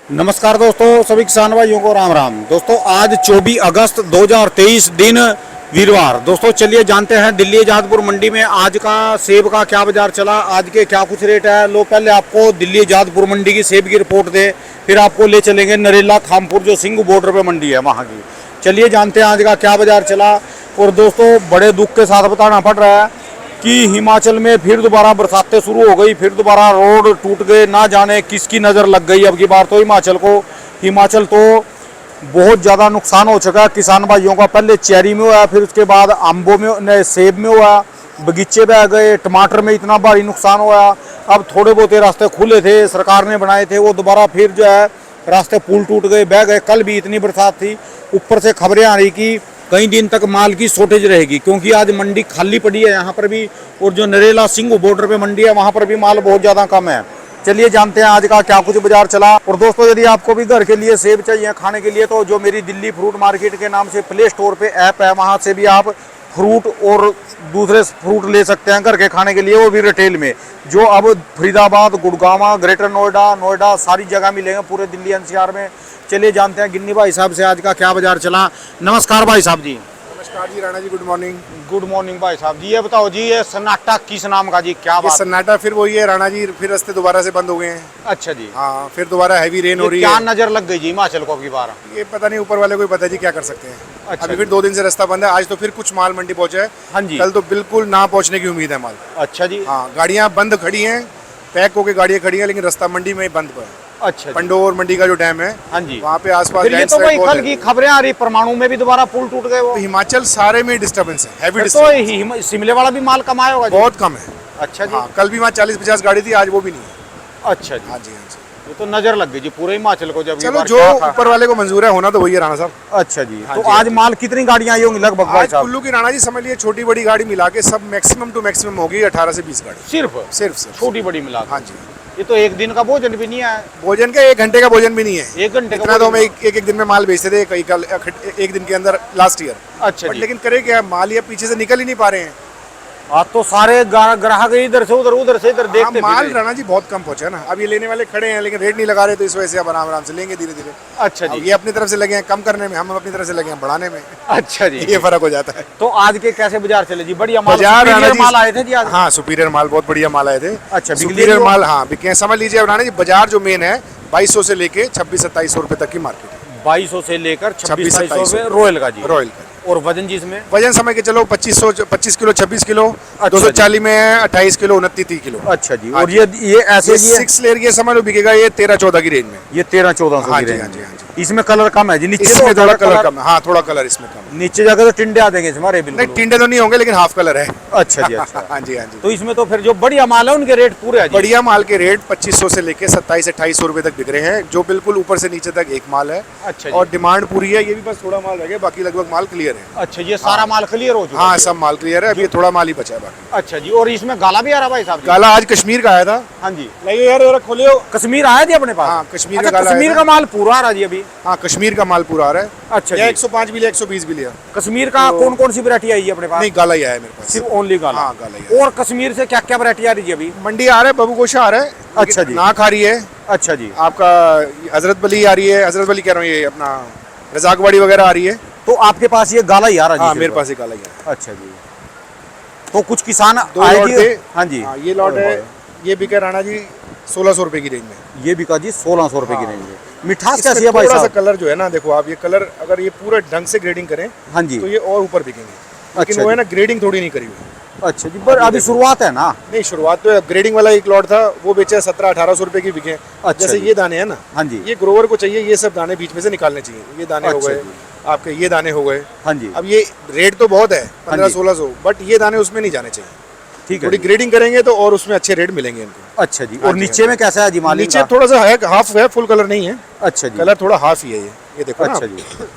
नमस्कार दोस्तों, सभी किसान भाइयों को राम राम। दोस्तों आज 24 अगस्त 2023 दिन वीरवार। दोस्तों चलिए जानते हैं दिल्ली आजादपुर मंडी में आज का सेब का क्या बाजार चला, आज के क्या कुछ रेट है। लो पहले आपको दिल्ली आजादपुर मंडी की सेब की रिपोर्ट दे, फिर आपको ले चलेंगे नरेला खामपुर जो सिंघ बॉर्डर पे मंडी है वहाँ की। चलिए जानते हैं आज का क्या बाजार चला। और दोस्तों बड़े दुख के साथ बताना पड़ रहा है कि हिमाचल में फिर दोबारा बरसातें शुरू हो गई, फिर दोबारा रोड टूट गए, ना जाने किसकी नज़र लग गई अब की बार तो हिमाचल तो बहुत ज़्यादा नुकसान हो चुका है किसान भाइयों का। पहले चेरी में हुआ, फिर उसके बाद आम्बों में, सेब में हुआ, बगीचे बह गए, टमाटर में इतना भारी नुकसान हुआ। अब थोड़े बहुत रास्ते खुले थे, सरकार ने बनाए थे, वो दोबारा फिर जो है रास्ते पुल टूट गए, बह गए। कल भी इतनी बरसात थी, ऊपर से खबरें आ रही कि कई दिन तक माल की शॉर्टेज रहेगी, क्योंकि आज मंडी खाली पड़ी है यहाँ पर भी। और जो नरेला सिंघ बॉर्डर पे मंडी है वहाँ पर भी माल बहुत ज़्यादा कम है। चलिए जानते हैं आज का क्या कुछ बाजार चला। और दोस्तों यदि आपको भी घर के लिए सेब चाहिए खाने के लिए, तो जो मेरी दिल्ली फ्रूट मार्केट के नाम से प्ले स्टोर पे ऐप है, वहाँ से भी आप फ्रूट और दूसरे फ्रूट ले सकते हैं घर के खाने के लिए, वो भी रिटेल में। जो अब फरीदाबाद, गुड़गांव, ग्रेटर नोएडा सारी जगह मिलेंगे पूरे दिल्ली एनसीआर में। चलिए जानते हैं गिन्नी भाई साहब से आज का क्या बाजार चला। नमस्कार भाई साहब जी। नमस्कार जी Rana ji, good morning. Good morning भाई साहब जी। ये बताओ जी, ये सन्नाटा किस नाम का जी, क्या बात? सन्नाटा फिर वही है राणा जी, फिर रास्ते दोबारा से बंद हो गए हैं। अच्छा जी। हाँ, फिर दोबारा हैवी रेन हो रही है। क्या नजर लग गई जी हिमाचल को अब की बार? ये पता नहीं, ऊपर वाले को ही पता है जी, क्या कर सकते हैं। अच्छा अभी फिर 2 दिन से रास्ता बंद है। आज तो फिर कुछ माल मंडी पहुंचा है। हाँ जी। कल तो बिल्कुल ना पहुंचने की उम्मीद है माल। अच्छा जी। हाँ, गाड़ियाँ बंद खड़ी हैं, पैक होकर गाड़ियाँ खड़ी हैं, लेकिन रास्ता मंडी में बंद पर है। अच्छा। पंडोर मंडी का जो डैम है, हाँ जी, वहाँ पे आसपास फिर ये तो वही कल की खबरें आ रही, परमाणु में भी दोबारा पुल टूट गए। वो तो हिमाचल सारे में डिस्टर्बेंस है, हैवी तो डिस्टर्बेंस। शिमले वाला भी माल कम आया होगा जी? बहुत कम है। अच्छा जी। हाँ, कल भी वहाँ 40-50 गाड़ी थी, आज वो भी नहीं है। अच्छा जी। हाँ जी, हाँ जी। ये तो नजर लग गई जी पूरे हिमाचल को जब। चलो, जो ऊपर वाले को मंजूर है होना तो वही है राणा साहब। अच्छा जी। हाँ तो जी, आज हाँ जी। माल कितनी गाड़ियां आई होंगी लगभग भाई आज साहब? कुल्लू की राणा जी समझ लिए छोटी बड़ी गाड़ी मिला के सब मैक्सिमम टू मैक्सिमम होगी 18 से 20 गाड़ी। सिर्फ छोटी बड़ी मिला के? हाँ जी। ये तो एक दिन का भोजन भी नहीं है। भोजन का 1 घंटे का भोजन भी नहीं है। 1 घंटे का इतना तो हम भोजन? एक दिन में माल बेचते थे कई कल, एक दिन के अंदर लास्ट ईयर। अच्छा जी। लेकिन करे क्या, माल ये पीछे से निकल ही नहीं पा रहे हैं। आज तो सारे ग्राहक इधर से उधर, उधर से इधर देखते माल राणा जी बहुत कम पहुंचा है ना। अब ये लेने वाले खड़े हैं लेकिन रेट नहीं लगा रहे, तो इस वजह से अब आराम से लेंगे धीरे धीरे। अच्छा जी। ये अपनी तरफ से लगे हैं कम करने में, हम अपनी तरफ से लगे हैं बढ़ाने में। अच्छा जी। ये फर्क हो जाता है। तो आज के कैसे बाजार चले जी? बढ़िया माल, बाजार राणा जी माल आए थे जी आज? हाँ, सुपीरियर माल, बहुत बढ़िया माल आए थे। अच्छा, सुपीरियर माल हाँ बिके हैं। समझ लीजिए राणा जी, बाजार जो मेन है 2200 से लेके 2600-2700 रुपए तक की मार्केट है। 2200 से लेकर 2600 2600 रॉयल का जी। रॉयल का। और वजन जिसमें? वजन समझ के चलो 25 किलो, 26 किलो। अच्छा 240 में 28 किलो, 29-30 किलो। अच्छा जी। हाँ और जी। ये ऐसे ये जी है? 6 लेयर ये समझ लो बिकेगा ये 13-14 की रेंज में। ये 13-1400 हाँ की जी, रेंज हाँ जी, में। हाँ जी। इसमें कलर कम है जी? नीचे इसमें तो थोड़ा कलर कम है। हाँ, थोड़ा कलर इसमें कम है। नीचे जाकर तो टिंडे आ जाएंगे हमारे नहीं, बिल्कुल। टिंडे तो नहीं होंगे लेकिन हाफ कलर है। अच्छा जी। अच्छा। हाँ जी, हाँ जी। तो इसमें तो फिर जो बढ़िया माल है उनके रेट पूरे है जी? बढ़िया माल के रेट 2500 से लेके 2700-2800 रुपए तक बिक रहे हैं, जो बिल्कुल ऊपर से नीचे तक एक माल है। अच्छा जी। और डिमांड पूरी है। ये भी बस थोड़ा माल रह गया, बाकी लगभग माल क्लियर है। अच्छा, ये सारा माल क्लियर हो चुका है? हाँ, सब माल क्लियर है, अभी ये थोड़ा माल ही बचा है बाकी। अच्छा जी। और इसमें गाला भी आ रहा भाई साहब जी? गाला आज कश्मीर का आया था। हाँ जी। लाइए यार जरा खोलियो। कश्मीर आया जी अपने पास? हाँ, कश्मीर अच्छा, का गाला कश्मीर आया का माल पूरा आ रहा जी अभी? हाँ, कश्मीर का माल पूरा आ रहा है। अच्छा या जी। 105 भी लिया, 120 भी लिया। कश्मीर का कौन कौन सी वैरायटी आई है अपने पास? नहीं, गाला ही आया है मेरे पास। सिर्फ ओनली गाला? हाँ, गाला ही आया। और कश्मीर से क्या क्या वैरायटी आ रही है अभी? मंडी आ रहा है, बबू गोशा आ रहा है। अच्छा जी। नाक आ रही है अच्छा जी। आपका, हजरत बली आ रही है, हजरत बली कह रहा हूँ, ये अपना रजाकवाड़ी वगैरह आ रही है। तो आपके पास ये गाला ही आ रहा हाँ, जी? मेरे पास ही गाला ही है। अच्छा जी। तो कुछ किसान 2 आए लॉट जी? थे। हाँ जी। हाँ, ये लॉट है, ये बिका राणा जी 1600 रुपए की रेंज में। ये बिका जी 1600 रुपए की हाँ। रेंज में। मिठास इसमें कैसी है भाई थोड़ा सा साहब? कलर जो है ना, देखो आप, ये कलर अगर ये पूरा ढंग से ग्रेडिंग करें हाँ जी। तो ये और ऊपर बिकेंगे। अच्छा लेकिन वो है जी। ना, ग्रेडिंग थोड़ी नहीं करी हुई। अच्छा जी, पर अभी शुरुआत है ना? नहीं, शुरुआत तो ग्रेडिंग वाला एक लॉट था, वो बेचा 1700-1800 रुपए की बिके। अच्छा जैसे जी। ये दाने हैं ना, हाँ जी। ये ग्रोवर को चाहिए, ये सब दाने बीच में से निकालने चाहिए। ये दाने हो अच्छा गए जी। आपके, ये दाने हो गए। हाँ जी। अब ये रेट तो बहुत है, हाँ जी। 1500-1600, बट ये दाने उसमें नहीं जाने चाहिए। ठीक है थोड़ी जी। ग्रेडिंग करेंगे तो और उसमें अच्छे रेट मिलेंगे इनको। अच्छा जी। हाँ और जी, नीचे हाँ में कैसा है जी माल नीचे इनका? थोड़ा सा है, हाफ है, फुल कलर नहीं है। अच्छा जी। कलर थोड़ा हाफ ही है ये देखो ना। अच्छा जी।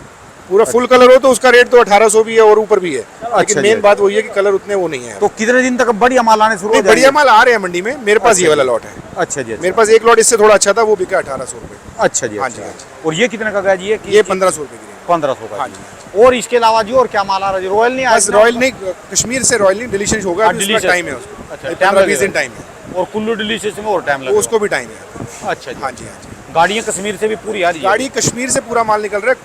पूरा फुल कलर हो तो उसका रेट तो 1800 भी है और ऊपर भी है। लेकिन जी। मेन बात वही है कि कलर उतने वो नहीं है। तो कितने दिन तक बढ़िया माल आने शुरू हो नहीं, जाएंगे? बढ़िया माल आ रहे हैं मंडी में। मेरे पास अच्छा ये वाला जी। लॉट है। अच्छा जी। मेरे पास एक लॉट इससे थोड़ा अच्छा था, वो बिका 1800 रुपए। अच्छा जी। हाँ अच्छा। जी, हाँ जी। और ये कितने का गया जी? ये 1500 रुपए की रेंज। 1500 का हाँ जी। जी। और इसके अलावा जी और क्या माल आ रहा है जी? रॉयल नहीं आया? बस रॉयल नहीं, कश्मीर से रॉयल नहीं, डिलीशियस होगा, हाँ, अभी उसका डिलीशियस। टाइम है उसको। अच्छा, 15-20 दिन टाइम है। और कुल्लू डिलीशियस में और टाइम लगेगा? उसको भी टाइम है। अच्छा जी। हाँ जी, हाँ जी। गाड़ियाँ कश्मीर से भी पूरी आ रही है? गाड़ी कश्मीर से पूरा माल निकल रहा है,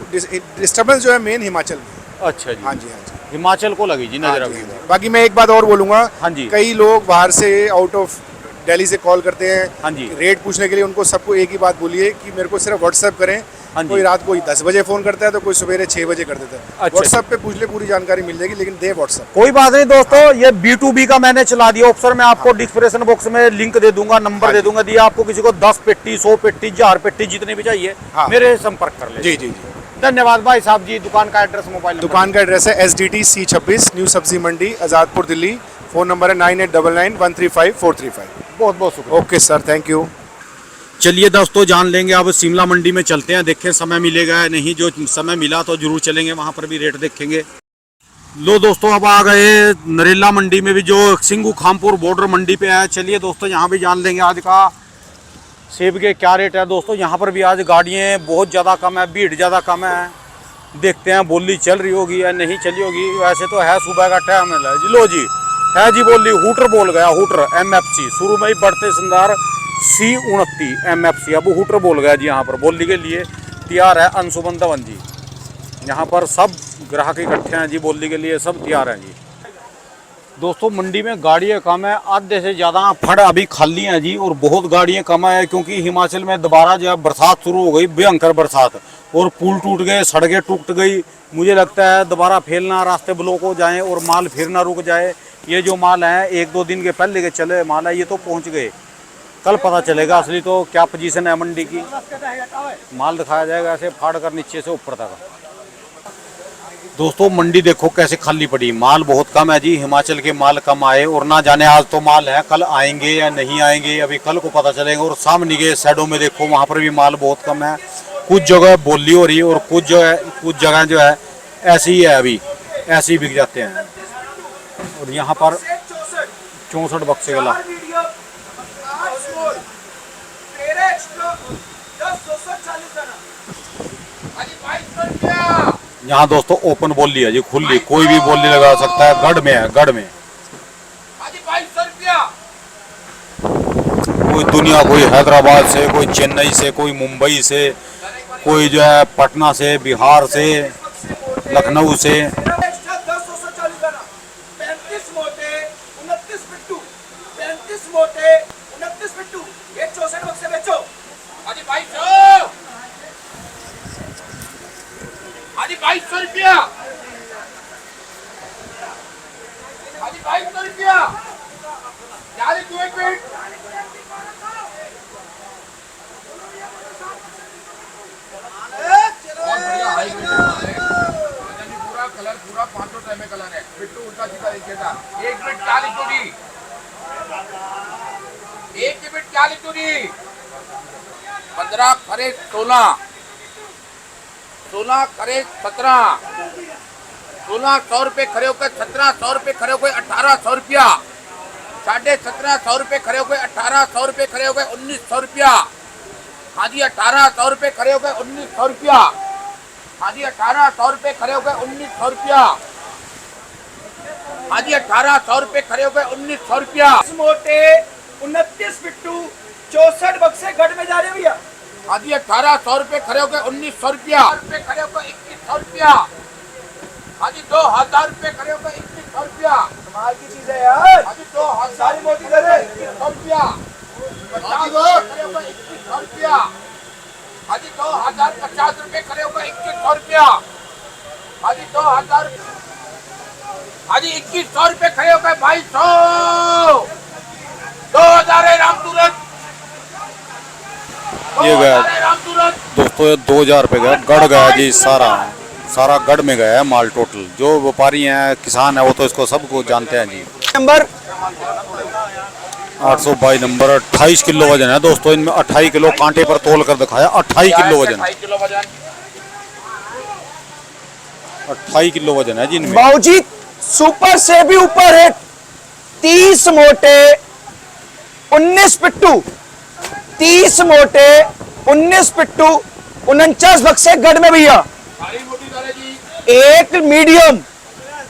डिस्टर्बेंस जो है मेन हिमाचल में। अच्छा जी। हाँ जी, हाँ जी। हिमाचल को लगी जी हाँ नजर जी, अभी। हाँ जी। बाकी मैं एक बात और बोलूँगा, हाँ जी। कई लोग बाहर से आउट ऑफ दिल्ली से कॉल करते हैं हाँ जी। रेट पूछने के लिए, उनको सबको एक ही बात बोलिए कि मेरे को सिर्फ व्हाट्सएप करें। हाँ जी। कोई रात को 10 बजे फ़ोन करता है तो कोई सवेरे 6 बजे कर देता है। अच्छा। व्हाट्सएप पे पूछ ले, पूरी जानकारी मिल जाएगी, लेकिन दे व्हाट्सएप। कोई बात नहीं दोस्तों, ये B2B का मैंने चला दिया ऑप्शन। मैं आपको डिस्क्रिप्शन बॉक्स में लिंक दे दूंगा, नंबर हाँ दे जी। दूंगा, दिया आपको किसी को 10 पेटी 100 पेटी 1000 पेटी जितनी भी चाहिए हाँ। मेरे संपर्क कर ले। जी जी जी। धन्यवाद भाई साहब जी। दुकान का एड्रेस, मोबाइल नंबर? दुकान का एड्रेस है SDT C26 न्यू सब्जी मंडी आज़ादपुर दिल्ली। फ़ोन नंबर है 9899135435। बहुत बहुत शुक्रिया। Okay sir, thank you. चलिए दोस्तों, जान लेंगे अब शिमला मंडी में चलते हैं, देखें समय मिलेगा या नहीं। जो समय मिला तो जरूर चलेंगे, वहाँ पर भी रेट देखेंगे। लो दोस्तों, अब आ गए नरेला मंडी में भी, जो सिंगू खामपुर बॉर्डर मंडी पे है। चलिए दोस्तों, यहाँ भी जान लेंगे आज का सेब के क्या रेट है। दोस्तों यहाँ पर भी आज गाड़ियाँ बहुत ज़्यादा कम है, भीड़ ज़्यादा कम है। देखते हैं बोली चल रही होगी या नहीं चली होगी। वैसे तो है सुबह का टाइम है जी। लो जी, है जी बोली, हूटर बोल गया, हूटर MFC शुरू में ही बढ़ते संदार C29 MFC, अब हूटर बोल गया जी। यहाँ पर बोली के लिए तैयार है अंशुमन धवन जी। यहाँ पर सब ग्राहक इकट्ठे हैं जी, बोली के लिए सब तैयार हैं जी। दोस्तों मंडी में गाड़ियाँ कम है, आधे से ज़्यादा फड़ अभी खाली हैं जी, और बहुत गाड़ियाँ कम है क्योंकि हिमाचल में दोबारा जो है बरसात शुरू हो गई, भयंकर बरसात, और पुल टूट गए, सड़कें टूट गई। मुझे लगता है दोबारा फैलना, रास्ते ब्लॉक हो जाएं और माल फिर ना रुक जाए। ये जो माल है 1-2 दिन के पहले के चले माल है, ये तो पहुँच गए। कल पता चलेगा असली तो क्या पोजीशन है मंडी की। माल दिखाया जाएगा ऐसे फाड़ कर नीचे से ऊपर तक। दोस्तों मंडी देखो कैसे खाली पड़ी, माल बहुत कम है जी। हिमाचल के माल कम आए, और ना जाने आज तो माल है, कल आएंगे या नहीं आएंगे अभी कल को पता चलेगा। और सामने के साइडों में देखो, वहाँ पर भी माल बहुत कम है। कुछ जगह बोली हो रही है और कुछ जगह जो है ऐसी ही है, अभी ऐसे ही बिक जाते हैं। और यहाँ पर 64 बक्से वाला यहाँ दोस्तों ओपन बोली है जी, खुली, कोई भी बोली लगा सकता है। गढ़ में है, गढ़ में कोई दुनिया, कोई हैदराबाद से, कोई चेन्नई से, कोई मुंबई से, कोई जो है पटना से, बिहार से, लखनऊ से। 35 मोटे 29 पिट्टू, 35 मोटे 29 पिट्टू, ये 64 बक्से बेचो। हाजी 2200, हाजी 2200 रुपया, हाजी 2200 रुपया। यार एक मिनट, पूरा कलर पूरा 500 टाइम में कलर है। पिट्टू उल्टा सीधा लिखेगा। 1 मिनट क्या लिखोगी? 1 मिनट क्या लिखोगी? 15 खरे 16, 16 खरे 17, 16 100 रुपए खरे होकर 17 100 रुपए खरे होकर 1800 रुपया, 1750 रुपए खरे होकर 1800 रुपए खरे होकर 1900 रुपया। हाँ जी 1800 रुपए खरे होकर 1900 रुपया। हाँ जी 1800 रुपए खरे हो गए 1900 रुपया। हाँ जी 1800 रुपए खरे हो गए 1900 रुपया। मोटे 29 पिट्टू 64 बक्से गढ़ में जा रहे भैया। हाँ जी 1800 रुपए खरे हो गए 1900 रुपया। रुपए खरे हो गए 2100 रुपया। हाँ जी 2000 रुपए खरे हो गए 2100 रुपया। कमाल की चीज है यार। हाँ जी 2000 सारी मोटी करे 2100 रुपया। 2100 रुपया। हाँ जी 2050 रुपए खरे हो गए 2100 रुपया। हाँ जी 2000, हाँ जी 2100 रुपए खरे हो गए 2200। 2000 है राम सूरत, ये गया राम सूरत। दोस्तों, ये 2000 रुपये गया, गढ़ गया जी। सारा गढ़ में गया है माल टोटल। जो व्यापारी हैं, किसान है, वो तो इसको सबको जानते हैं जी। नंबर 822 नंबर, 28 किलो वजन है दोस्तों। इनमें 28 किलो कांटे पर तोल कर दिखाया। 28 किलो वजन, 28 किलो वजन है जी इनमें। बाऊजी सुपर से भी ऊपर है। 30 मोटे 19 पिट्टू, 30 मोटे 19 पिट्टू 49 बक्से गढ़ में भैया। एक मीडियम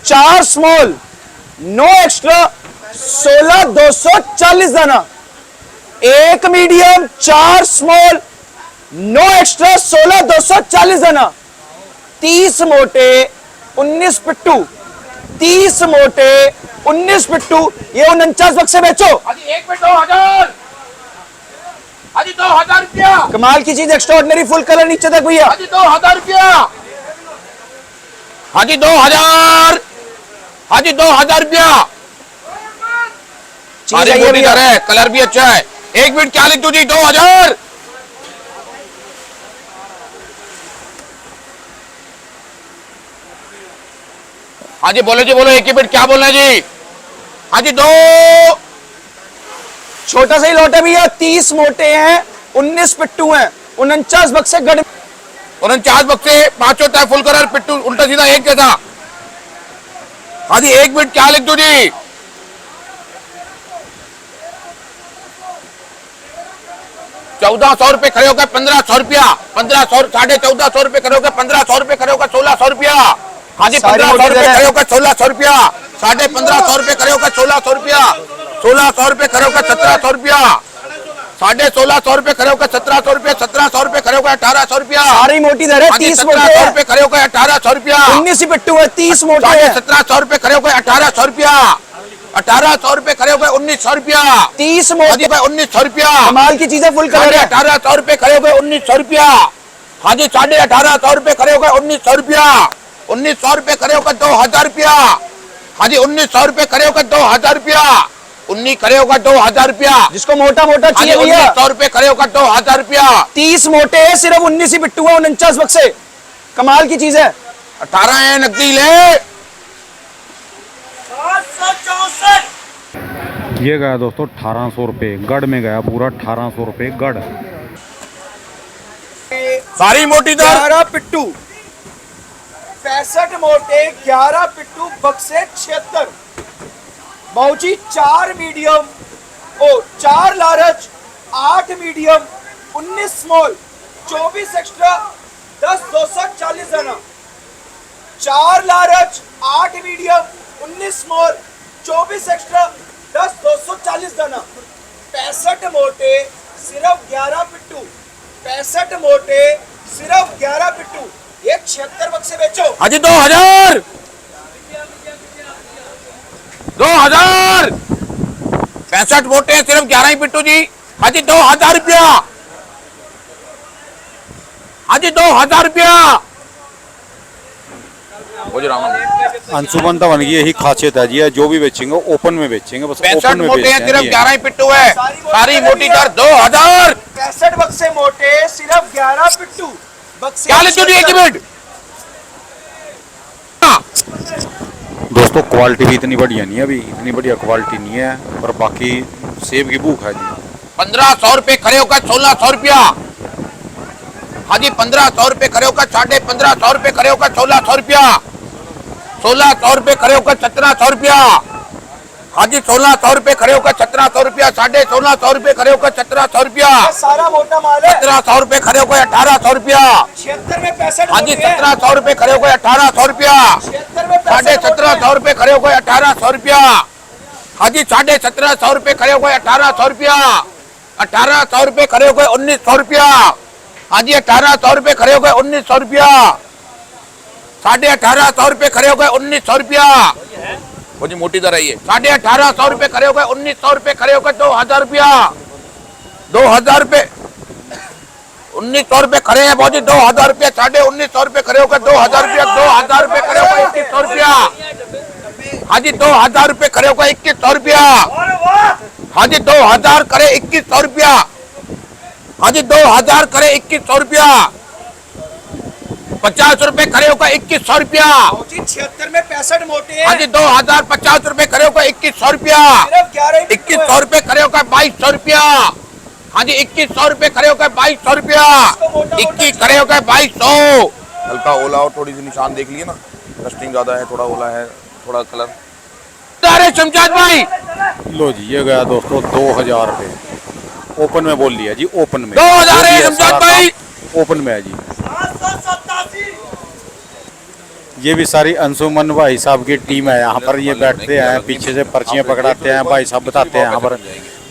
4 स्मॉल, नो एक्स्ट्रा 16,240 दाना। एक मीडियम 4 स्मॉल, नो एक्स्ट्रा 16,240 दाना। 30 मोटे 19 पिट्टू, 30 मोटे 19 पिट्टू, ये 49 बक्से बेचो। हाजी एक में 2000, हाजी 2000 रुपया, कमाल की चीज, एक्स्ट्रा ऑर्डिनरी फुल कलर नीचे तक भैया। हाजी 2000 रुपया, हाजी 2000, हाजी 2000 रुपया। चीज सारी है ये मोटी भैया। दर है, कलर भी अच्छा है। 1 मिनट क्या लिख दू जी? 2000। हाजी बोलो जी, बोलो 1 मिनट क्या बोलना है जी? हाजी 2, छोटा सा ही लॉट है भैया। 30 मोटे हैं, 19 पिट्टू हैं, 49 बक्से गढ़। 49 बक्से, 5 होता है फुल कलर, पिट्टू उल्टा सीधा एक जैसा। हाजी 1 मिनट क्या लिख दू जी? 1400 रुपए खड़े होकर 1500 रुपया, 1500, 1450 रुपए खड़े होकर 1500 रुपए खड़े होकर 1600 रुपया। हाजी सारी 1500 मोटी रुपए दर है। खड़े होकर 1600 रुपया, 1550 रुपए खड़े होकर 1600 रुपया, 1600 रुपए खड़े होकर 1700 रुपया, 1650 रुपए खड़े होकर 1700 रुपया, 1700 रुपए खड़े होकर 1800 रुपया। सारी मोटी दर है। 30 मोटे 1700 हैं, रुपए खड़े होकर 1800 रुपया, 19 ही पिट्टू है, 30 मोटे हैं। 1700 रुपए खड़े होकर 1800 रुपया, 1800 रुपए खड़े होकर 1900 रुपया। 30 हाजी मोटे, भाई 1900 रुपया। कमाल की चीज है, फुल कलर है। 1800 रुपए खड़े हो गए 1900 रुपया। हाजी 1850 रुपए खड़े हो गए 1900 रुपया, 1900 रुपए खड़े होकर 2000 रुपया। हाजी 1900 रुपए खड़े होकर 2000 रुपया, 19 खड़े होकर 2000 रुपया। जिसको मोटा मोटा हाजी चाहिए भैया। 1900 रुपए खड़े होकर 2000 रुपया। 30 मोटे हैं, सिर्फ 19 ही पिट्टू है, 49 बक्से। कमाल की चीज है। 18 है, नकदी ले। ये गया दोस्तों 1800 रुपये गढ़ में गया, पूरा 1800 रुपये गढ़। सारी मोटी दर 11 पिट्टू, 65 मोटे, 11 पिट्टू, बक्से 76। बाबूजी 4 medium, 4 large, 8 medium, 19 small, 24 extra, 10 240 दाना। 4 लार्ज, 8 मीडियम, 19 स्मॉल, 24 एक्स्ट्रा, 10 240 दाना। 65 मोटे, सिर्फ 11 पिट्टू, 65 मोटे, सिर्फ 11 पिट्टू, ये 76 बक्से बेचो। हाजी 2000, 2000, 65 मोटे सिर्फ 11 ही पिट्टू जी। हाजी 2000 रुपया, हाजी 2000 रुपया। अंशुमन धवन की यही खासियत है जी, है जो भी बेचेंगे ओपन में बेचेंगे, बस 65 ओपन में मोटे हैं, बेचते सिर्फ हैं 11 ही पिट्टू है। सारी मोटी दर 2000। 65 बक्से मोटे, सिर्फ 11 पिट्टू, बक्से क्या लेते हो जी? 1 मिनट। दोस्तों क्वालिटी भी इतनी बढ़िया नहीं है, अभी इतनी बढ़िया क्वालिटी नहीं है, पर बाकी सेब की भूख है जी। 1500 रुपए खड़े होकर 1600 रुपया। हाजी 1500 रुपए खड़े होकर 1550 रुपए खड़े होकर 1600 रुपया, 1600 रुपए खड़े होकर 1700 रुपया। हाजी 1600 रुपए खड़े होकर 1700 रुपया, 1650 रुपए खड़े होकर 1700 रुपया, सारा मोटा माल है। 1700 रुपए खड़े होकर 1800 रुपया। 76 में 65 हाजी मोटे हैं। 1700 रुपए खड़े होकर 1800 रुपया, 76 में 65 1750 रुपए खड़े होकर 1800 रुपया। हाजी 1750 रुपए खड़े होकर 1800 रुपया, 1800 रुपए खड़े होकर 1900 रुपया। हाजी 1800 रुपए खड़े होकर 1900 रुपया, 1850 रुपए खड़े होकर 1900 रुपया। वो जी मोटी दर है ये। 1850 रुपए खड़े होकर 1900 रुपए खड़े होकर 2000 रुपया, 2000 रुपए, 1900 रुपए खड़े हैं बहुत जी। 2000 रुपया, 1950 रुपए खड़े होकर 2000 रुपया, 2000 रुपए खड़े होकर 2100 रुपया। हाजी 2000 रुपए खड़े होकर 2100 रुपया। हाजी 2000 करे 2100 रुपया। हाजी 2000 करे 2100 रुपया। 50 रुपए खड़े होकर 2100 रुपया। 76 में 65 मोटे हैं। हाजी 2050 रुपए खड़े होकर 2100 रुपया। सिर्फ 11 ही पिट्टू 2100 रुपए खड़े होकर 2200 रुपया। हाजी 2100 रुपए खड़े होकर 2200 रुपया। 21 खड़े होकर 2200। हल्का ओला और थोड़ी सी निशान देख लिए ना, डस्टिंग ज्यादा है, थोड़ा ओला है, थोड़ा कलर। अरे शमशाद भाई लो जी ये गया दोस्तों 2000 रुपये ओपन में बोल लिया जी, ओपन में 2000 है शमशाद भाई। ओपन में है जी। ये भी सारी अंशुमन भाई साहब की टीम है यहाँ पर, ये बैठते हैं पीछे से पर्चियाँ पकड़ाते हैं, भाई साहब बताते हैं यहाँ पर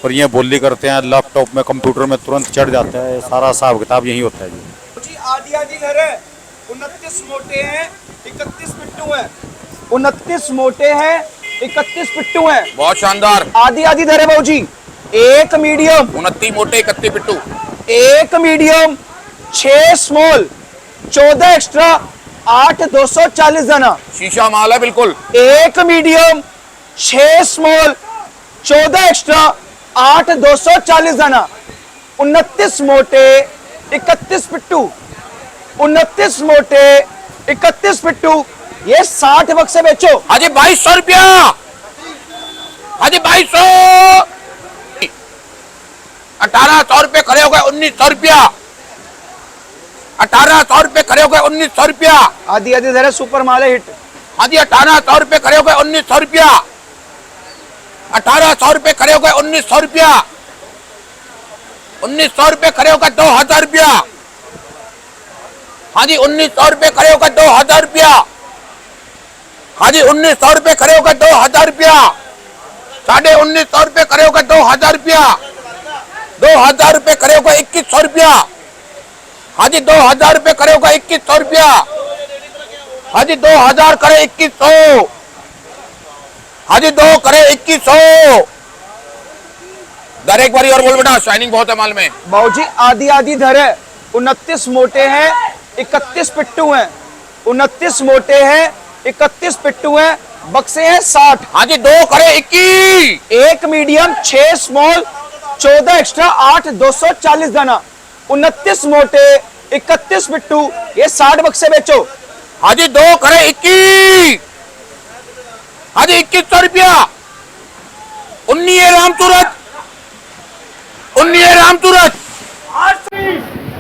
और ये बोली करते हैं लैपटॉप में कंप्यूटर में तुरंत चढ़ जाता है, सारा हिसाब किताब यही होता है जी। जी आधी आधी घर है, 29 मोटे हैं, 31 पिट्टू हैं। 29 मोटे हैं, 31 पिट्टू हैं। बहुत शानदार। आधी आधी धरे भाऊ जी। एक मीडियम, 29 मोटे 31 पिट्टू। एक मीडियम, 6 स्मॉल, 14 एक्स्ट्रा, 8 240 दाना। शीशा माल है बिल्कुल। एक मीडियम, 6 स्मॉल, 14 एक्स्ट्रा, 8 240 दाना। 29 मोटे, 31 पिट्टू। 29 मोटे, 31 पिट्टू। ये 60 बक्से बेचो। हाजी 2200 रुपया। हाजी 2200। 1800 रुपये खड़े हो गए, 1900 रुपया। 1800 रुपये खड़े हो गए, 1900 रुपया। आधी आधी धरे सुपर माल है हिट। हाजी 1800 रुपये खड़े हो गए, 1900 रुपया। 1800 रुपये खड़े हो गए, 1900 रुपया। 1900 रुपये खड़े हो गए, 2000 रुपया। हाजी 1900 रुपये खड़े हो गए, 2000 रुपया। हाजी 1900 रुपये खड़े हो गए, 2000 रुपया। 1950 रुपये खड़े हो गए, 2000 रुपया। 2000 रुपये खड़े हो गए, 2100 रुपया। हाजी 2000 रुपये खड़े हो गए, 2100 रुपया। हाजी 2000 करे 2100। हाजी 2 करे 2100। दर एक बारी और बोल बेटा, शाइनिंग बहुत है माल में। बाबू जी आधी आधी धरे। 29 मोटे हैं, 31 पिट्टू हैं। 29 मोटे हैं, 31 पिट्टू हैं। बक्से हैं 60। हाजी 2 करे 21। एक मीडियम, 6 स्मॉल, 14 एक्स्ट्रा, 8 240 दाना। 29 मोटे, 31 पिट्टू। ये 60 बक्से बेचो। हाजी 2 करे 21। हाजी 2100 रुपया। 19 राम सूरत। 19 राम सूरत।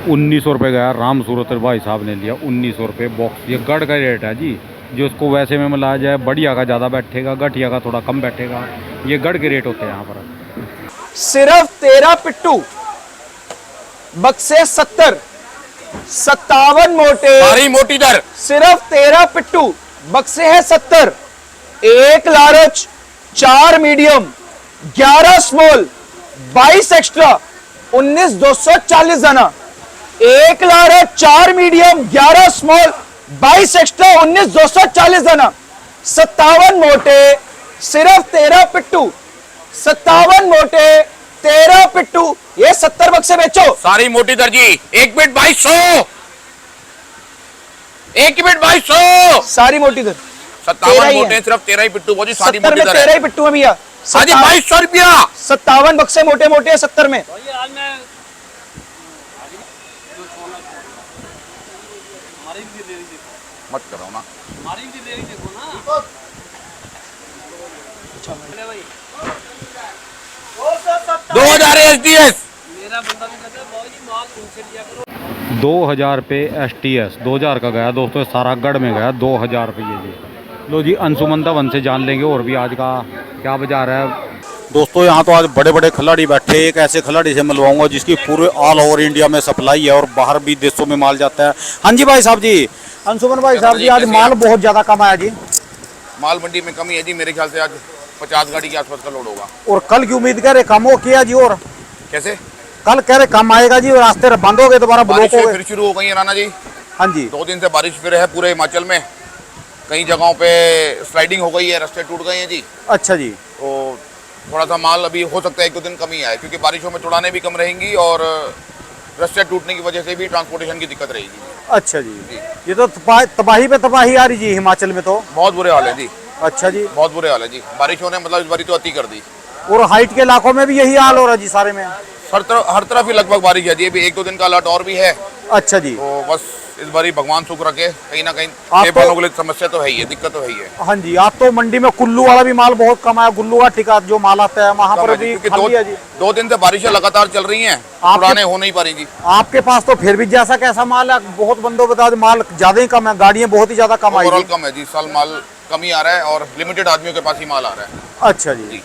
1900 रुपये गया राम सूरत भाई साहब ने लिया 1900 रुपये बॉक्स। ये गढ़ का रेट है जी। जो इसको वैसे में मिलाया जाए, बढ़िया का ज़्यादा बैठेगा, घटिया का थोड़ा कम बैठेगा। ये गढ़ के रेट होते हैं यहाँ पर। सिर्फ 13 पिट्टू, बक्से 70। 57 मोटे, सारी मोटी दर। सिर्फ 13 पिट्टू, बक्से है 70। एक लार्ज, 4 मीडियम, 11 स्मॉल, 22 एक्स्ट्रा, 19 240 दाना। एक लार्ज, 4 मीडियम, 11 स्मॉल, 22 एक्स्ट्रा, 19 240 दाना। 57 मोटे, सिर्फ 13 पिट्टू। 57 मोटे, 13 पिट्टू। ये 70 बक्से बेचो। सारी मोटी दर जी। एक बिट 2200। एक बिट 2200। सारी मोटी दर। 57 मोटे, सिर्फ 13 ही पिट्टू। वो जी सारी 70 मोटी में दर 13 है। ही पिट्टू है भैया। हाजी 2200 रुपया। 57 बक्से मोटे मोटे है 70 में। मत करो ना। 2000 एसडीएस। 2000 रुपये STS 2000 का गया दोस्तों। सारा गढ़ में गया 2000 रुपये जी। लो जी अंशुमंदा वन से जान लेंगे और भी आज का क्या बाजार है। दोस्तों यहाँ तो आज बड़े बड़े खिलाड़ी बैठे। एक ऐसे खिलाड़ी से मिलवाऊंगा जिसकी पूरे ऑल ओवर इंडिया में सप्लाई है और बाहर भी देशों में माल जाता है। हाँ जी भाई साहब जी, अंशुमन भाई साहब जी, आज माल बहुत ज़्यादा कम आया जी। माल मंडी में कमी है जी। मेरे ख्याल से आज 50 गाड़ी के आसपास का लोड होगा। और कल की उम्मीद कर रहे कम हो किया जी। और कैसे? कल कह रहे कम आएगा जी और रास्ते बंद हो गए, दोबारा ब्लॉक बारिश हो गए। फिर शुरू हो गई है राणा जी। हाँ जी 2 दिन से बारिश फिर है पूरे हिमाचल में। कई जगहों पे स्लाइडिंग हो गई है, रास्ते टूट गए हैं जी। अच्छा जी। तो थोड़ा सा माल अभी हो सकता है 1-2 दिन कमी आए, क्योंकि बारिशों में चुड़ाने भी कम रहेंगी और रास्ते टूटने की वजह से भी ट्रांसपोर्टेशन की दिक्कत रहेगी। अच्छा जी, ये तो तबाही पे तबाही आ रही जी हिमाचल में तो। बहुत बुरे हाल है जी। अच्छा जी, बहुत बुरे हाल है जी। बारिशों ने मतलब इस बारी तो अति कर दी। और हाइट के इलाकों में भी यही हाल हो रहा है जी सारे में। हर तरफ ही लगभग बारिश है जी। अभी 1-2 दिन का अलर्ट और भी है। अच्छा जी। तो बस इस बारी भगवान सुख रखे। कहीं ना कहीं आप सेब तो- वालों के लिए समस्या तो है ही है, दिक्कत तो है ही है। हाँ जी, आज तो मंडी में कुल्लू वाला भी माल बहुत कम आया। गुल्लू का टिका जो माल आता है वहाँ पर भी क्योंकि खाली है जी। 2 दिन से बारिशें लगातार चल रही हैं, पुराने हो नहीं पा रही जी। आपके पास तो फिर भी जैसा कैसा माल है, बहुत बंदों बता दो माल ज्यादा ही कम है, गाड़ियाँ बहुत ही ज्यादा कम आई ओवरऑल जी। कम है जी। साल माल कमी आ रहा है और लिमिटेड आदमियों के पास ही माल आ रहा है। अच्छा जी,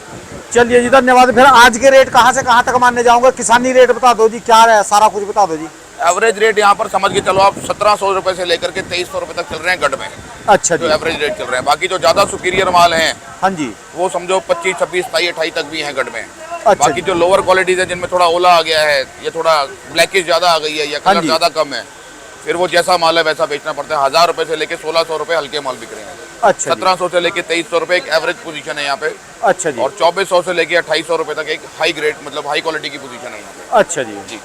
चलिए जी, धन्यवाद। फिर आज के रेट कहाँ से कहाँ तक मानने जाऊंगा? किसानी रेट बता दो जी, क्या है सारा कुछ बता दो जी। एवरेज रेट यहाँ पर समझ के चलो आप 1700 रुपए से लेकर के 2300 रुपए तक चल रहे हैं गढ़ में। अच्छा जो जी। एवरेज रेट चल रहे हैं। बाकी जो ज्यादा सुपीरियर माल हैं हाँ जी। वो समझो 25, 26, 27, 28 तक भी हैं गढ़ में। अच्छा बाकी जी। जो लोअर क्वालिटीज है जिनमें थोड़ा ओला आ गया है, या थोड़ा ब्लैकिश ज्यादा आ गई है, या हाँ कलर जी। ज्यादा कम है, फिर वो जैसा माल है वैसा बेचना पड़ता है। 1000 रुपए से लेके 1600 रुपए हल्के माल बिक रहे हैं। अच्छा जी। 1700 से लेके 2300 रुपए एक एवरेज पोजीशन है यहाँ पे, अच्छा जी। और 2400 से लेके 2800 रुपए तक एक हाई ग्रेड मतलब हाई क्वालिटी की पोजीशन है यहाँ पे। अच्छा जी। जी।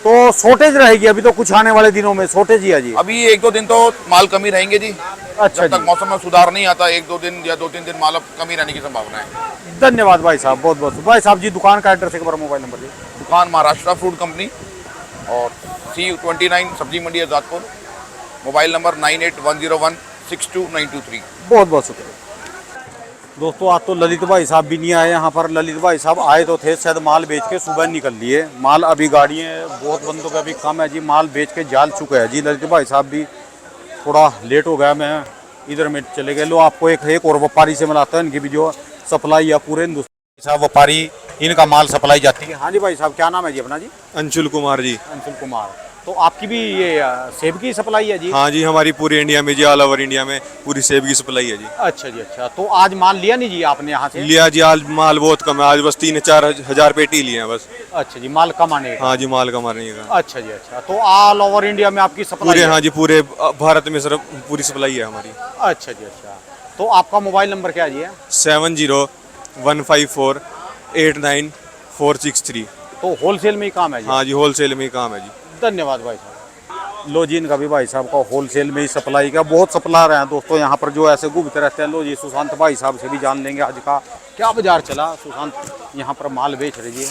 तो शॉर्टेज रहेगी अभी तो कुछ आने वाले दिनों में शॉर्टेज ही है जी। अभी 1-2 दिन तो माल कमी रहेंगे जी। अच्छा जब तक जी। मौसम में सुधार नहीं आता 1-2 दिन या 2-3 दिन माल अब कमी रहने की संभावना है। धन्यवाद भाई साहब, बहुत बहुत। भाई साहब जी दुकान का एड्रेस एक बार, मोबाइल नंबर जी। दुकान महाराष्ट्र फ्रूट कंपनी और C29 सब्जी मंडी आजादपुर। Mobile number 9810162923। बहुत बहुत शुक्रिया दोस्तों। आज तो ललित भाई साहब भी नहीं आए यहाँ पर। ललित भाई साहब आए तो थे, शायद माल बेच के सुबह निकल लिए। माल अभी गाड़ियाँ बहुत बंदों का अभी कम है जी, माल बेच के जाल चुके हैं जी। ललित भाई साहब भी थोड़ा लेट हो गया, मैं इधर में चले गए। लो आपको एक और व्यापारी से मिलाता है, इनकी भी जो सप्लाई है पूरे हिंदुस्तान साहब व्यापारी, इनका माल सप्लाई जाती है। हाँ जी भाई साहब, क्या नाम है जी अपना जी? अंशुल कुमार जी। अंशुल कुमार। तो आपकी भी ये सेब की सप्लाई है जी? हाँ जी, हमारी पूरे इंडिया में जी, ऑल ओवर इंडिया में पूरी सेब की सप्लाई है जी। अच्छा जी। अच्छा, तो आज माल लिया नहीं जी आपने यहाँ से? लिया जी, आज माल बहुत कम है, आज बस 3-4 हजार पेटी लिए हैं बस। अच्छा जी, माल कम आने का। हाँ जी, माल कम आने का। अच्छा जी। अच्छा, तो ऑल ओवर इंडिया में आपकी सप्लाई पूरे, है? हाँ जी, पूरे भारत में सिर्फ पूरी सप्लाई है हमारी। अच्छा जी। अच्छा, तो आपका मोबाइल नंबर क्या है जी? 7015489463। तो होलसेल में ही काम है जी? हाँ जी, होलसेल में ही काम है जी। धन्यवाद भाई साहब। लो जी, इनका भी भाई साहब का होलसेल में ही सप्लाई का बहुत सप्लायर हैं दोस्तों यहाँ पर जो ऐसे घूमते रहते हैं। लो जी, सुशांत भाई साहब से भी जान लेंगे आज का क्या बाजार चला। सुशांत यहाँ पर माल बेच रहे जी।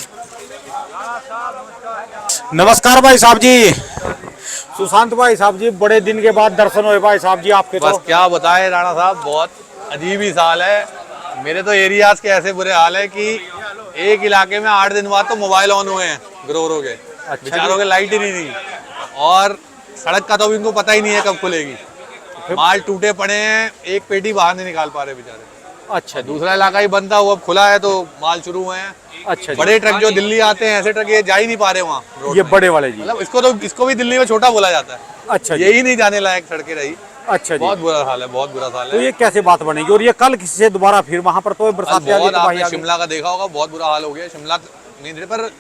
नमस्कार भाई साहब जी। सुशांत भाई साहब जी, बड़े दिन के बाद दर्शन हुए भाई साहब जी आपके। बस तो क्या बताए राणा साहब, बहुत अजीब ही साल है। मेरे तो एरियाज के ऐसे बुरे हाल है कि एक इलाके में 8 दिन बाद तो मोबाइल ऑन हुए हैं ग्रोवरों के। बेचारों के लाइट ही नहीं थी, और सड़क का तो अभी इनको पता ही नहीं है कब खुलेगी। माल टूटे पड़े हैं, एक पेटी बाहर नहीं निकाल पा रहे बेचारे। अच्छा जी। दूसरा इलाका ही बंद था, वो अब खुला है तो माल शुरू हुए हैं। अच्छा जी। बड़े ट्रक जो दिल्ली आते हैं, ऐसे ट्रक ये जा ही नहीं पा रहे वहाँ रोड ये में। बड़े वाले जी? मतलब इसको भी दिल्ली में छोटा बोला जाता है। अच्छा जी। यही नहीं जाने लायक सड़कें रही। अच्छा जी। बहुत बुरा हाल है, बहुत बुरा हाल तो है। ये कैसे बात बनेगी? और ये कल किससे दोबारा फिर वहां पर तो बरसात आ गई बहुत तो भाई आपने आ गई। शिमला का देखा होगा, बहुत बुरा हाल हो गया शिमला नहीं पर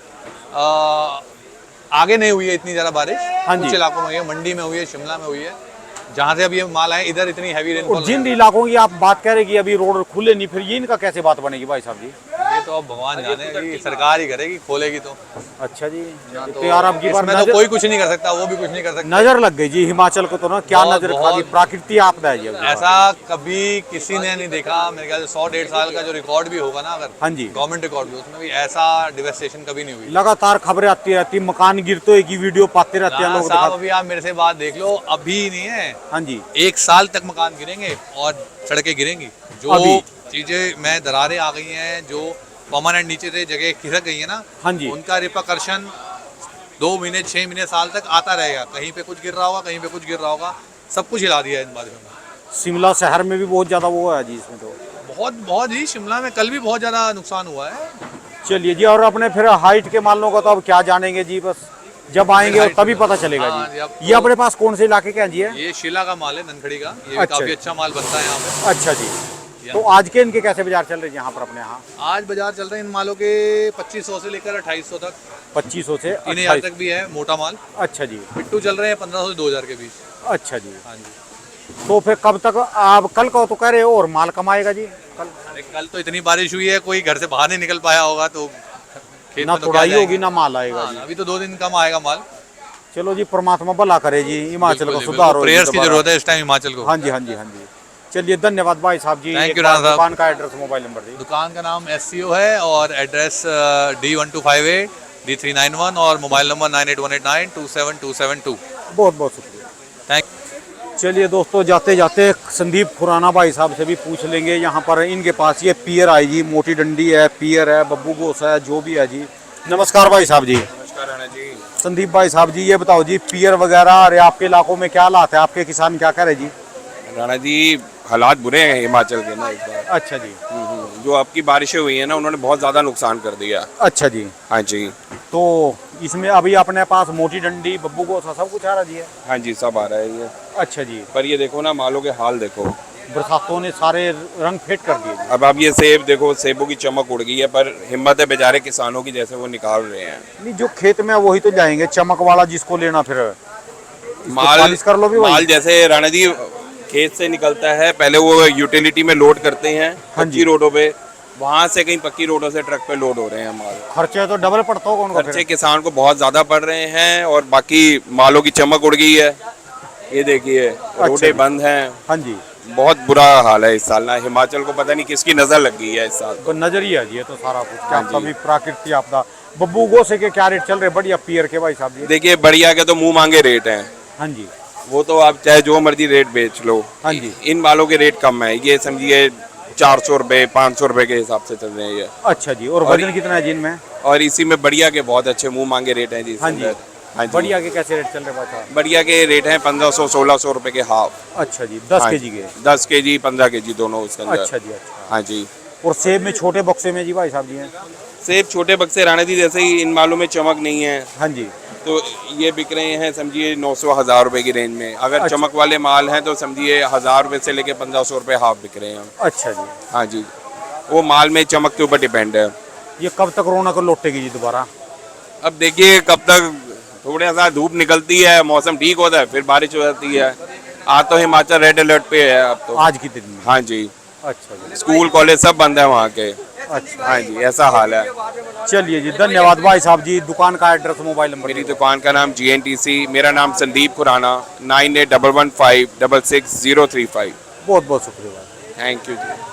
आगे नहीं हुई है इतनी ज्यादा बारिश। हाँ जी। कुछ इलाकों में हुई है, मंडी में हुई है, शिमला में हुई है, जहाँ से अब ये माल आए। इधर इतनी हैवी और रेनफॉल जिन इलाकों की आप बात कह रहे कि अभी रोड खुले नहीं, फिर ये इनका कैसे बात बनेगी भाई साहब जी? ये तो अब भगवान जाने कि सरकार ही करेगी, खोलेगी तो। अच्छा जी। तो यार अब की बार इसमें तो कोई कुछ नहीं कर सकता, वो भी कुछ नहीं कर सकता। नजर लग गई जी हिमाचल को तो ना, क्या बहुत- नजर खा दी, बहुत- प्राकृतिक आपदा है जी अब। ऐसा कभी किसी ने नहीं देखा। मेरे ख्याल से 100-1.5 साल का जो रिकॉर्ड भी होगा ना, अगर हाँ जी। गवर्नमेंट रिकॉर्ड भी, उसमें भी ऐसा डिवेस्टेशन कभी नहीं हुई। लगातार खबरें आती रहती, मकान गिरते हुए की वीडियो पाते रहते हैं राणा लोग। साहब, अभी आप मेरे से बात देख लो, अभी नहीं है, हाँ जी। 1 साल तक मकान गिरेंगे और सड़कें गिरेंगी। जो अभी? चीजें में दरारें आ गई हैं, जो परमानेंट नीचे से जगह खिसक गई है ना, हाँ जी। उनका रिपरकर्शन 2 महीने, 6 महीने, साल तक आता रहेगा। कहीं पे कुछ गिर रहा होगा, कहीं पे कुछ गिर रहा होगा, सब कुछ हिला दिया है इन बारिशों में। शिमला शहर में भी बहुत ज्यादा वो है जी इसमें तो। बहुत बहुत ही, शिमला में कल भी बहुत ज्यादा नुकसान हुआ है। चलिए जी, और अपने फिर हाइट के मालों का तो अब क्या जानेंगे जी, बस जब आएंगे और तभी पता चलेगा हाँ जी। जी, अब ये अपने पास कौन से इलाके के हैं जी? ये शिला का माल है, ननखड़ी का। ये भी अच्छा। काफी अच्छा माल बनता है यहाँ पे। अच्छा जी। तो आज के इनके कैसे बाजार चल रहे हैं यहाँ पर अपने यहाँ? आज बाजार चल रहे हैं इन मालों के 2500 से लेकर 2800 तक, 2500 से 3000 28। तक भी है मोटा माल। अच्छा जी। पिट्टू चल रहे हैं 1500 से 2000 के बीच। अच्छा जी। हाँ जी। तो फिर कब तक आप कल का तो कह रहे हो और माल कमाएगा जी कल? अरे कल तो इतनी बारिश हुई है, कोई घर से बाहर नहीं निकल पाया होगा, तो खेत ना में तो क्या तुड़ाई जाएंगे। होगी ना माल आएगा हाँ, जी। अभी तो 2 दिन कम आएगा माल। चलो जी, परमात्मा भला करे जी, हिमाचल को बिल्कुल, सुधार हो जी प्रेयर्स की दोबारा। जरूरत है इस टाइम हिमाचल को। हाँ जी, हाँ जी, हाँ जी। चलिए, धन्यवाद भाई साहब जी। Thank एक you, बार राणा साहब। दुकान का एड्रेस, मोबाइल नंबर जी। दुकान का नाम SCO है और एड्रेस D1258 D391 और मोबाइल नंबर 9818927272। बहुत बहुत शुक्रिया। थैंक चलिए दोस्तों, जाते जाते संदीप खुराना भाई साहब से भी पूछ लेंगे। यहाँ पर इनके पास ये पियर आई जी, मोटी डंडी है, पियर है, बब्बू गोस है, जो भी है जी। नमस्कार भाई साहब जी। नमस्कार राणा जी। संदीप भाई साहब जी, ये बताओ जी, पियर वगैरह अरे आपके इलाकों में क्या हालात है? आपके किसान क्या करे जी? राणा जी, हालात बुरे हैं हिमाचल के ना इस बार। अच्छा जी। जो आपकी बारिशें हुई हैं ना, उन्होंने बहुत ज़्यादा नुकसान कर दिया। अच्छा जी। हाँ जी। तो इसमें अभी अपने पास मोटी डंडी, बब्बू गोसा सब कुछ आ रहा जी है? हाँ जी, सब आ रहा है ये। अच्छा जी। पर ये देखो ना, मालों के हाल देखो। बरसातों ने सारे रंग फेट कर दिए जी। अब आप ये सेब देखो, सेबों की चमक उड़ गई है, पर हिम्मत है बेचारे किसानों की, जैसे वो निकाल रहे हैं। नहीं, जो खेत में है वही तो जाएंगे, चमक वाला जिसको लेना फिर इसको माल पालिश कर लो भी वही। माल जैसे राणा जी खेत से निकलता है, पहले वो यूटिलिटी में लोड करते हैं हाँ जी। कच्ची रोडों पे, वहां से कहीं पक्की रोडों से ट्रक पे लोड हो रहे हैं माल। खर्चे तो डबल पड़ता होगा उनको खर्चे फिर। किसान को बहुत ज्यादा पड़ रहे हैं, और बाकी मालों की चमक उड़ गई है। ये देखिए रोडें जी। बंद हैं, हाँ जी, बहुत बुरा हाल है इस साल ना। हिमाचल को पता नहीं किसकी नजर लग गई है इस साल। तो नजरिया जी, ये तो सारा कुछ क्या हाँ जी। कभी प्राकृतिक आपदा। बब्बू गोसे के क्या रेट चल रहे बढ़िया पियर के भाई साहब जी? देखिए बढ़िया के तो मुंह मांगे रेट हैं, हाँ जी, वो तो आप चाहे जो मर्जी रेट बेच लो। हाँ जी। इन मालों के रेट कम है, ये समझिए 400 रुपए 500 रुपए के हिसाब से चल रहे हैं ये। अच्छा जी। और वजन कितना है जिनमें? और इसी में बढ़िया के बहुत अच्छे मुंह मांगे रेट हैं जी इसके हाँ जी। अंदर। हाँ जी। बढ़िया के कैसे रेट चल रहे भाई साहब? बढ़िया के रेट हैं 1500-1600 रुपए के हाफ। अच्छा जी, 10 हाँ केजी के? 10 केजी 15 केजी दोनों उसके अंदर। अच्छा जी, अच्छा। हाँ जी। और सेब में छोटे बक्से में जी भाई साहब जी हैं? सेब छोटे बक्से राणा जी, जैसे ही इन मालों में चमक नहीं है हाँ जी, तो ये बिक रहे हैं समझिए 900-1000 रुपए की रेंज में। अगर अच्छा। चमक वाले माल हैं तो समझिए 1000 रुपए से लेके 1500 रुपए हाफ बिक रहे हैं। अच्छा जी। हाँ जी, वो माल में चमक के ऊपर डिपेंड है। ये कब तक रौनक लौटेगी जी दोबारा? अब देखिए कब तक थोड़ा सा धूप निकलती है, मौसम ठीक होता है, फिर बारिश हो जाती है। आज तो हिमाचल रेड अलर्ट पे है अब तो। आज की दिन में? हाँ जी, अच्छा जी, स्कूल कॉलेज सब बंद है वहाँ के। अच्छा। हाँ जी, ऐसा हाल है। चलिए जी, धन्यवाद भाई साहब जी। दुकान का एड्रेस, मोबाइल नंबर? मेरी दुकान का नाम GNTC, मेरा नाम संदीप खुराना, 9811566035। बहुत बहुत शुक्रिया। Thank you ji.